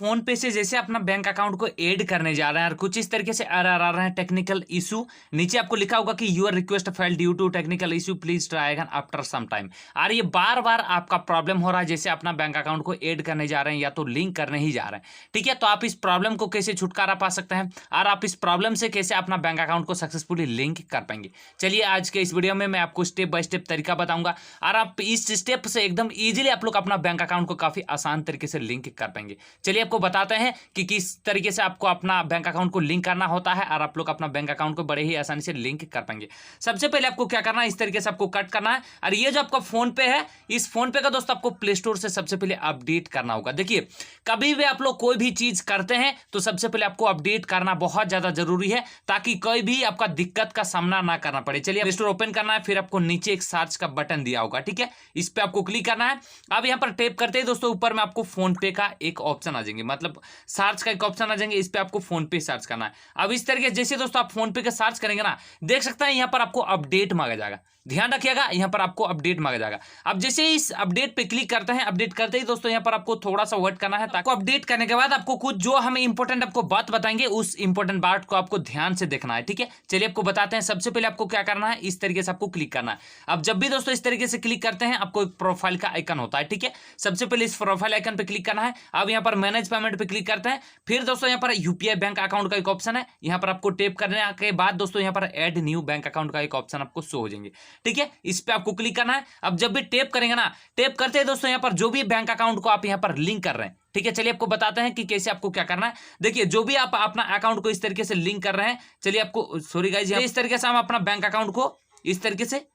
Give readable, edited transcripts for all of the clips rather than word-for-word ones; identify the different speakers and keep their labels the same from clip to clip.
Speaker 1: Phone पे से जैसे अपना बैंक अकाउंट को ऐड करने जा रहे हैं और कुछ इस तरीके से एरर आ रहे हैं, टेक्निकल इशू। नीचे आपको लिखा होगा कि your request failed due to technical issue, please try again after some time. और ये बार बार आपका प्रॉब्लम हो रहा है जैसे अपना बैंक अकाउंट को ऐड करने जा रहे हैं या तो लिंक करने ही जा रहे हैं। ठीक है, तो आप इस प्रॉब्लम को कैसे छुटकारा पा सकते हैं और आप इस प्रॉब्लम से कैसे अपना बैंक अकाउंट को सक्सेसफुली लिंक कर पाएंगे, चलिए आज के इस वीडियो में मैं आपको स्टेप बाय स्टेप तरीका बताऊंगा और आप इस स्टेप से एकदम इजीली आप लोग अपना बैंक अकाउंट को काफी आसान तरीके से लिंक कर पाएंगे। चलिए आपको बताते हैं कि किस तरीके से आपको अपना बैंक अकाउंट को लिंक करना होता है और आप लोग अपना बैंक अकाउंट को बड़े ही आसानी से लिंक कर पाएंगे। सबसे पहले आपको क्या करना है, इस तरीके से आपको कट करना है और ये जो आपका फोन पे है, इस फोन पे का दोस्तों आपको प्ले स्टोर से सबसे पहले अपडेट करना होगा। देखिए, कभी भी आप लोग कोई भी चीज करते हैं तो सबसे पहले आपको अपडेट करना बहुत ज्यादा जरूरी है ताकि कोई भी आपका दिक्कत का सामना ना करना पड़े। चलिए प्ले स्टोर ओपन करना है, फिर आपको नीचे एक सर्च का बटन दिया होगा, ठीक है, इस पे आपको क्लिक करना है। अब यहाँ पर टैप करते ही दोस्तों ऊपर में आपको फोन पे का एक ऑप्शन आ जाएंगे, मतलब सर्च का एक ऑप्शन आ जाएंगे, इस पे आपको फोन पे सर्च करना है। अब इस तरीके जैसे दोस्तों आप फोन पे का सर्च करेंगे ना, देख सकते हैं यहाँ पर आपको अपडेट मांगा जाएगा, ध्यान रखिएगा यहाँ पर आपको अपडेट मांगा जाएगा। अब जैसे इस अपडेट पे क्लिक करते हैं, अपडेट करते ही दोस्तों यहाँ पर आपको थोड़ा सा वेट करना है। ताकि अपडेट करने के बाद आपको कुछ जो हमें इंपॉर्टेंट आपको बात बताएंगे उस इंपॉर्टेंट बात को आपको ध्यान से देखना है, ठीक है। चलिए आपको बताते हैं। सबसे पहले आपको क्या करना है, इस तरीके से आपको क्लिक करना है। अब जब भी दोस्तों इस तरीके से क्लिक करते हैं आपको एक प्रोफाइल का आइकन होता है, ठीक है। सबसे पहले इस प्रोफाइल आइकन पे क्लिक करना है। अब यहाँ पर मैनेज पेमेंट पे क्लिक करते हैं, फिर दोस्तों यहाँ पर यूपीआई बैंक अकाउंट का एक ऑप्शन है, यहाँ पर आपको टैप करने के बाद दोस्तों यहाँ पर ऐड न्यू बैंक अकाउंट का एक ऑप्शन आपको शो हो जाएंगे, ठीक है, इस पे आपको क्लिक करना है। अब जब भी टैप करेंगे ना, टैप करते हैं दोस्तों यहाँ पर जो भी बैंक अकाउंट को आप यहाँ पर लिंक कर रहे हैं, ठीक है। चलिए आपको बताते हैं कि कैसे आपको क्या करना है। देखिए, जो भी आप अपना अकाउंट को इस तरीके से लिंक कर रहे हैं, चलिए आपको सॉरी गाइस, इस तरीके से हम अपना बैंक अकाउंट को इस तरीके से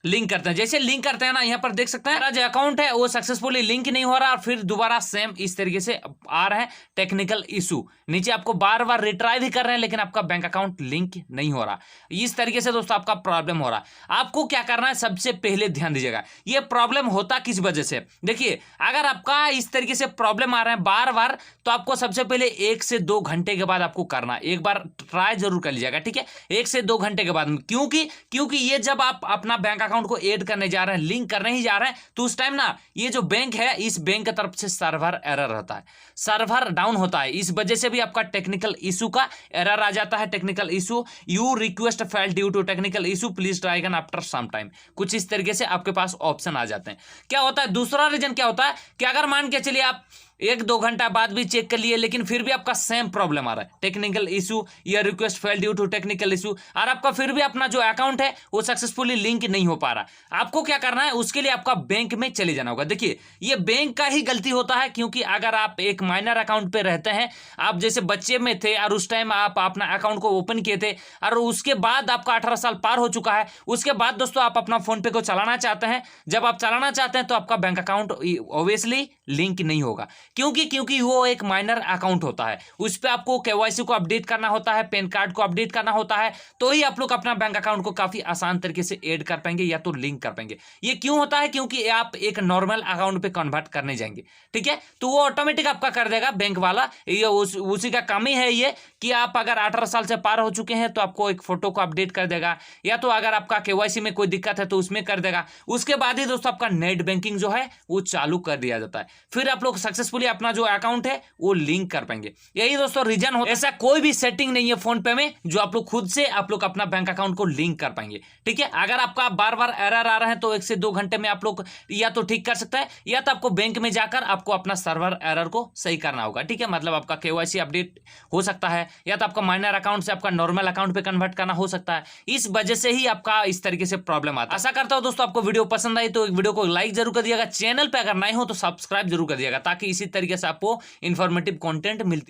Speaker 1: लिंक करते हैं। जैसे लिंक करते हैं ना, यहाँ पर देख सकते हैं मेरा जो अकाउंट है वो सक्सेसफुली लिंक नहीं हो रहा और फिर दोबारा सेम इस तरीके से आ रहा है टेक्निकल इशू। नीचे आपको बार बार रिट्राई भी कर रहे हैं लेकिन आपका बैंक अकाउंट लिंक नहीं हो रहा। इस तरीके से दोस्तों आपका प्रॉब्लम हो रहा है। आपको क्या करना है, सबसे पहले ध्यान दीजिएगा, ये प्रॉब्लम होता किस वजह से। देखिए, अगर आपका इस तरीके से प्रॉब्लम आ रहा है बार बार, तो आपको सबसे पहले 1 से 2 घंटे के बाद आपको करना है। एक बार ट्राई जरूर कर लीजिएगा, ठीक है, 1 से 2 घंटे के बाद। क्योंकि ये जब आप अपना बैंक अकाउंट को ऐड करने जा रहे हैं, लिंक करने ही जा रहे हैं, तो उस टाइम ना ये जो बैंक है, इस बैंक की तरफ से सर्वर एरर रहता है, सर्वर डाउन होता है। इस वजह से भी आपका टेक्निकल इशू का एरर आ जाता है। Technical issue, you request failed due to technical issue, please try again after some time, कुछ इस तरीके से आपके पास ऑप्शन आ जाते हैं। क्या होता है, दूसरा रीजन क्या होता है कि अगर मान के चलिए आप 1-2 घंटा बाद भी चेक कर लिए लेकिन फिर भी आपका सेम प्रॉब्लम आ रहा है, टेक्निकल इशू या request failed due to technical issue, और आपका फिर भी अपना जो अकाउंट है वो सक्सेसफुली लिंक नहीं हो पा रहा। आपको क्या करना है, उसके लिए आपका बैंक में चले जाना होगा। देखिए, ये बैंक का ही गलती होता है, क्योंकि अगर आप एक माइनर अकाउंट पे रहते हैं, आप जैसे बच्चे में थे और उस टाइम आप अपना अकाउंट को ओपन किए थे और उसके बाद आपका 18 साल पार हो चुका है, उसके बाद दोस्तों आप अपना फोन पे को चलाना चाहते हैं। जब आप चलाना चाहते हैं तो आपका बैंक अकाउंट ऑब्वियसली लिंक नहीं होगा, क्योंकि वो एक माइनर अकाउंट होता है, उस पर आपको केवाईसी को अपडेट करना होता है, पैन कार्ड को अपडेट करना होता है, तो ही आप लोग अपना बैंक अकाउंट को काफी आसान तरीके से ऐड कर पाएंगे या तो लिंक कर पाएंगे। ये क्यों होता है, क्योंकि आप एक नॉर्मल अकाउंट पे कन्वर्ट करने जाएंगे, ठीक है, तो वो ऑटोमेटिक आपका कर देगा बैंक वाला। ये उसी का काम ही है ये कि आप अगर 18 साल से पार हो चुके हैं तो आपको एक फोटो को अपडेट कर देगा, या तो अगर आपका केवाईसी में कोई दिक्कत है तो उसमें कर देगा। उसके बाद ही दोस्तों आपका नेट बैंकिंग जो है वो चालू कर दिया जाता है, फिर आप लोग सक्सेसफुली अपना जो अकाउंट है वो लिंक कर पाएंगे। यही दोस्तों रीजन हो, ऐसा कोई भी सेटिंग नहीं है फोन पे में जो आप लोग खुद से आप लोग अपना बैंक अकाउंट को लिंक कर पाएंगे, ठीक है। अगर आपका बार बार एरर आ रहा है तो 1 से 2 घंटे में आप लोग या तो ठीक कर सकता है, या तो आपको बैंक में जाकर आपको अपना सर्वर एरर को सही करना होगा, ठीक है। मतलब आपका केवाईसी अपडेट हो सकता है, या तो आपका माइनर अकाउंट से आपका नॉर्मल अकाउंट पे कन्वर्ट करना हो सकता है। इस वजह से ही आपका इस तरीके से प्रॉब्लम आता है। आशा करता हूं दोस्तों आपको वीडियो पसंद आई तो वीडियो को लाइक जरूर कर दिएगा, चैनल पे अगर नए हो तो सब्सक्राइब जरूर कर दिएगा, ताकि इसी तरीके से आपको इंफॉर्मेटिव कंटेंट मिलती